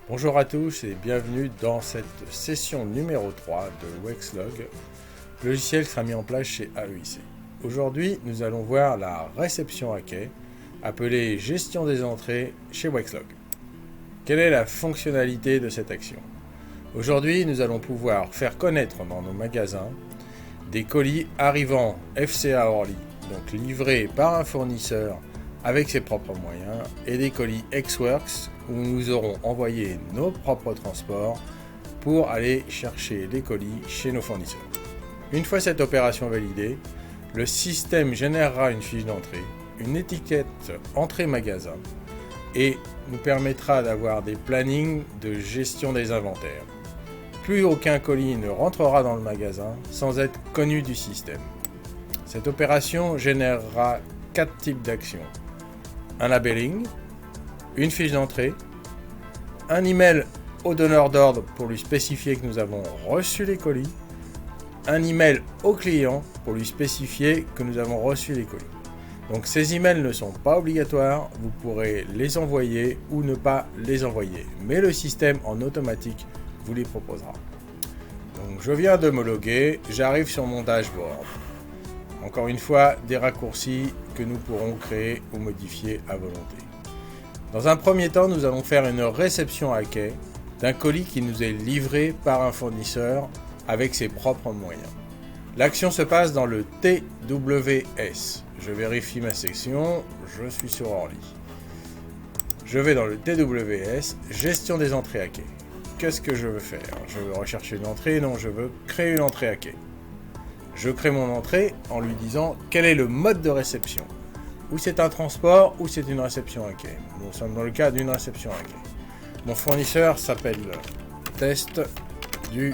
Bonjour à tous et bienvenue dans cette session numéro 3 de Wexlog, logiciel qui sera mis en place chez AEIC. Aujourd'hui, nous allons voir la réception à quai, appelée gestion des entrées chez Wexlog. Quelle est la fonctionnalité de cette action? Aujourd'hui, nous allons pouvoir faire connaître dans nos magasins des colis arrivant FCA Orly, donc livrés par un fournisseur avec ses propres moyens, et des colis Xworks où nous aurons envoyé nos propres transports pour aller chercher les colis chez nos fournisseurs. Une fois cette opération validée, le système générera une fiche d'entrée, une étiquette entrée magasin et nous permettra d'avoir des plannings de gestion des inventaires. Plus aucun colis ne rentrera dans le magasin sans être connu du système. Cette opération générera 4 types d'actions. Un labeling, une fiche d'entrée, un email au donneur d'ordre pour lui spécifier que nous avons reçu les colis, un email au client pour lui spécifier que nous avons reçu les colis. Donc ces emails ne sont pas obligatoires, vous pourrez les envoyer ou ne pas les envoyer, mais le système en automatique vous les proposera. Donc je viens de me loguer, j'arrive sur mon dashboard. Encore une fois, des raccourcis que nous pourrons créer ou modifier à volonté. Dans un premier temps, nous allons faire une réception à quai d'un colis qui nous est livré par un fournisseur avec ses propres moyens. L'action se passe dans le TWS. Je vérifie ma section, je suis sur Orly. Je vais dans le TWS, gestion des entrées à quai. Qu'est-ce que je veux faire? Je veux rechercher une entrée? Non, je veux créer une entrée à quai. Je crée mon entrée en lui disant quel est le mode de réception. Ou c'est un transport ou c'est une réception à quai. Nous sommes dans le cas d'une réception à quai. Mon fournisseur s'appelle Test du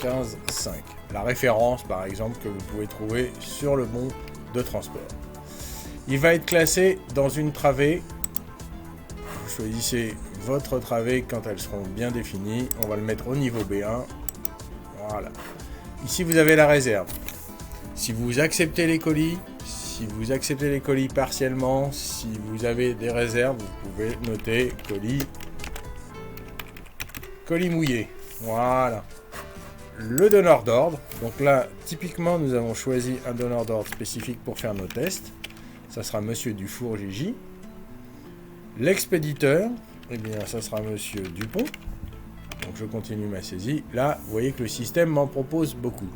15.5. La référence par exemple que vous pouvez trouver sur le bon de transport. Il va être classé dans une travée. Vous choisissez votre travée quand elles seront bien définies. On va le mettre au niveau B1. Voilà. Ici, vous avez la réserve. Si vous acceptez les colis partiellement, si vous avez des réserves, vous pouvez noter colis mouillé. Voilà. Le donneur d'ordre. Donc là, typiquement, nous avons choisi un donneur d'ordre spécifique pour faire nos tests. Ça sera Monsieur Dufour Gigi. L'expéditeur, eh bien, ça sera Monsieur Dupont. Donc je continue ma saisie. Là, vous voyez que le système m'en propose beaucoup.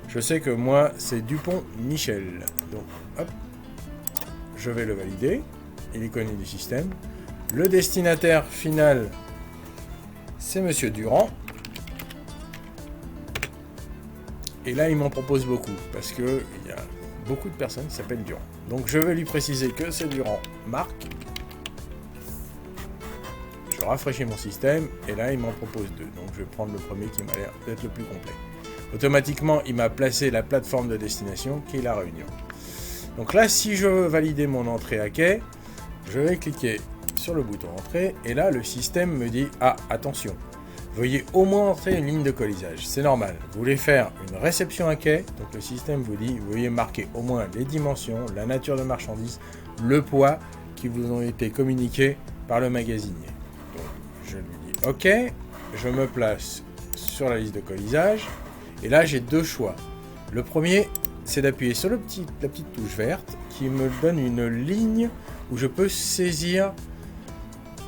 Je sais que moi, c'est Dupont Michel. Donc, hop, je vais le valider. Il est connu du système. Le destinataire final, c'est Monsieur Durand. Et là, il m'en propose beaucoup, parce qu'il y a beaucoup de personnes qui s'appellent Durand. Donc je vais lui préciser que c'est Durand Marc. Je rafraîchis mon système et là il m'en propose deux. Donc je vais prendre le premier qui m'a l'air d'être le plus complet. Automatiquement il m'a placé la plateforme de destination qui est la Réunion. Donc là si je veux valider mon entrée à quai, je vais cliquer sur le bouton entrée et là le système me dit ah attention, veuillez au moins entrer une ligne de colisage. C'est normal, vous voulez faire une réception à quai, donc le système vous dit veuillez marquer au moins les dimensions, la nature de marchandise, le poids qui vous ont été communiqués par le magasinier. Je lui dis OK, je me place sur la liste de colisage et là j'ai deux choix. Le premier, c'est d'appuyer sur la petite touche verte qui me donne une ligne où je peux saisir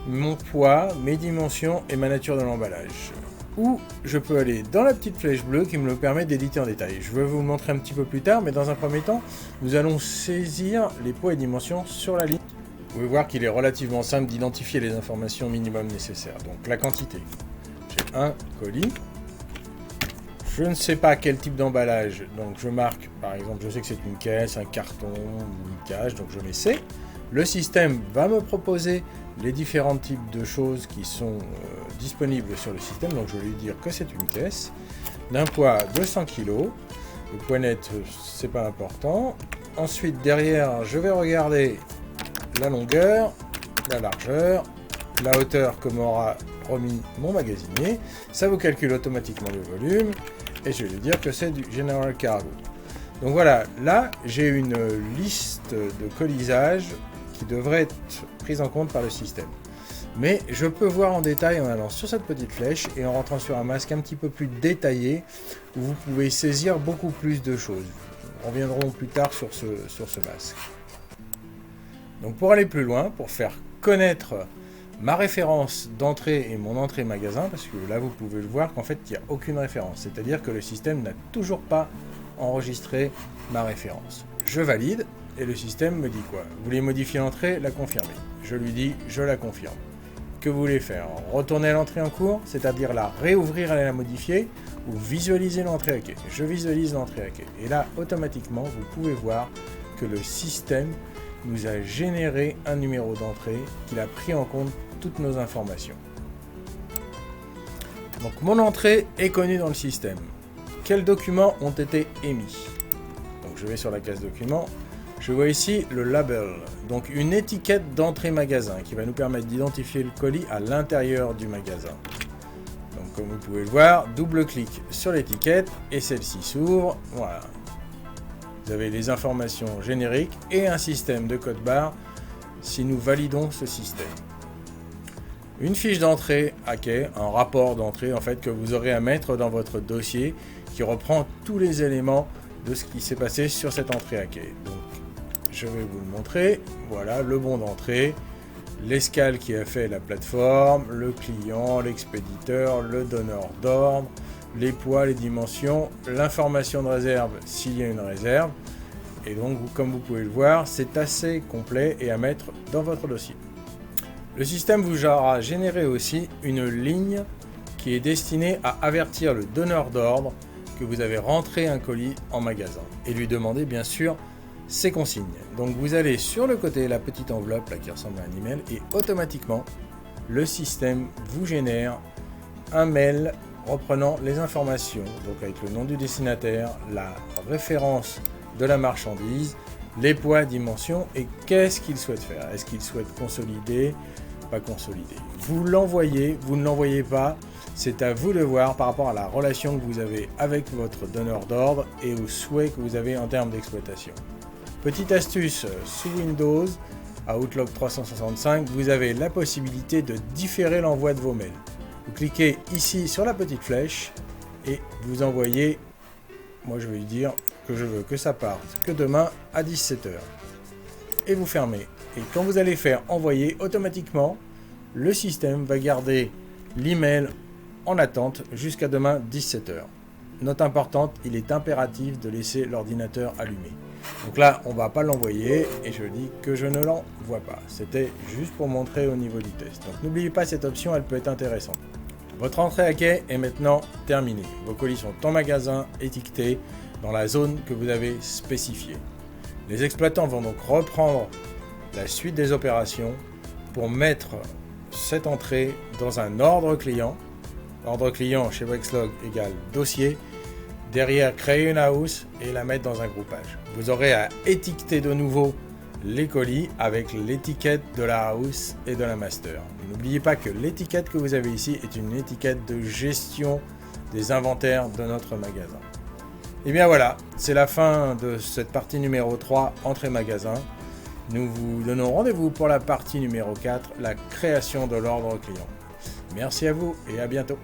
mon poids, mes dimensions et ma nature de l'emballage. Ou je peux aller dans la petite flèche bleue qui me le permet d'éditer en détail. Je vais vous le montrer un petit peu plus tard, mais dans un premier temps, nous allons saisir les poids et dimensions sur la ligne. Vous pouvez voir qu'il est relativement simple d'identifier les informations minimum nécessaires. Donc la quantité. J'ai un colis. Je ne sais pas quel type d'emballage. Donc je marque, par exemple, je sais que c'est une caisse, un carton ou une cage. Donc je mets C. Le système va me proposer les différents types de choses qui sont disponibles sur le système. Donc je vais lui dire que c'est une caisse d'un poids 200 kg. Le poids net, c'est pas important. Ensuite, derrière, je vais regarder la longueur, la largeur, la hauteur que m'aura remis mon magasinier. Ça vous calcule automatiquement le volume et je vais lui dire que c'est du General Cargo. Donc voilà, là j'ai une liste de colisage qui devrait être prise en compte par le système. Mais je peux voir en détail en allant sur cette petite flèche et en rentrant sur un masque un petit peu plus détaillé où vous pouvez saisir beaucoup plus de choses. Nous reviendrons plus tard sur ce masque. Donc pour aller plus loin, pour faire connaître ma référence d'entrée et mon entrée magasin, parce que là vous pouvez le voir qu'en fait il n'y a aucune référence, c'est-à-dire que le système n'a toujours pas enregistré ma référence. Je valide et le système me dit quoi? Vous voulez modifier l'entrée? La confirmer. Je lui dis je la confirme. Que vous voulez faire? Retourner à l'entrée en cours, c'est-à-dire la réouvrir et la modifier, ou visualiser l'entrée à quai? Je visualise l'entrée à quai. Et là, automatiquement, vous pouvez voir que le système nous a généré un numéro d'entrée, qu'il a pris en compte toutes nos informations. Donc mon entrée est connue dans le système. Quels documents ont été émis? Donc je vais sur la case documents. Je vois ici le label, donc une étiquette d'entrée magasin qui va nous permettre d'identifier le colis à l'intérieur du magasin. Donc comme vous pouvez le voir, double-clic sur l'étiquette et celle-ci s'ouvre. Voilà. Vous avez les informations génériques et un système de code barre si nous validons ce système. Une fiche d'entrée à quai, un rapport d'entrée en fait que vous aurez à mettre dans votre dossier qui reprend tous les éléments de ce qui s'est passé sur cette entrée à quai. Donc, je vais vous le montrer. Voilà le bon d'entrée, l'escale qui a fait la plateforme, le client, l'expéditeur, le donneur d'ordre, les poids, les dimensions, l'information de réserve s'il y a une réserve. Et donc, comme vous pouvez le voir, c'est assez complet et à mettre dans votre dossier. Le système vous aura généré aussi une ligne qui est destinée à avertir le donneur d'ordre que vous avez rentré un colis en magasin et lui demander bien sûr ses consignes. Donc vous allez sur le côté, la petite enveloppe là qui ressemble à un email, et automatiquement le système vous génère un mail reprenant les informations, donc avec le nom du destinataire, la référence de la marchandise, les poids, dimensions et qu'est-ce qu'il souhaite faire. Est-ce qu'il souhaite consolider, pas consolider? Vous l'envoyez, vous ne l'envoyez pas, c'est à vous de voir par rapport à la relation que vous avez avec votre donneur d'ordre et aux souhaits que vous avez en termes d'exploitation. Petite astuce, sous Windows, à Outlook 365, vous avez la possibilité de différer l'envoi de vos mails. Vous cliquez ici sur la petite flèche et vous envoyez, moi je vais lui dire que je veux que ça parte que demain à 17 h. Et vous fermez. Et quand vous allez faire envoyer, automatiquement, le système va garder l'email en attente jusqu'à demain 17 h. Note importante, il est impératif de laisser l'ordinateur allumé. Donc là, on ne va pas l'envoyer et je dis que je ne l'envoie pas. C'était juste pour montrer au niveau du test. Donc n'oubliez pas cette option, elle peut être intéressante. Votre entrée à quai est maintenant terminée. Vos colis sont en magasin, étiquetés dans la zone que vous avez spécifiée. Les exploitants vont donc reprendre la suite des opérations pour mettre cette entrée dans un ordre client. Ordre client chez Wexlog égale dossier. Derrière, créer une house et la mettre dans un groupage. Vous aurez à étiqueter de nouveau les colis avec l'étiquette de la house et de la master. N'oubliez pas que l'étiquette que vous avez ici est une étiquette de gestion des inventaires de notre magasin. Et bien voilà, c'est la fin de cette partie numéro 3, entrée magasin. Nous vous donnons rendez-vous pour la partie numéro 4, la création de l'ordre client. Merci à vous et à bientôt.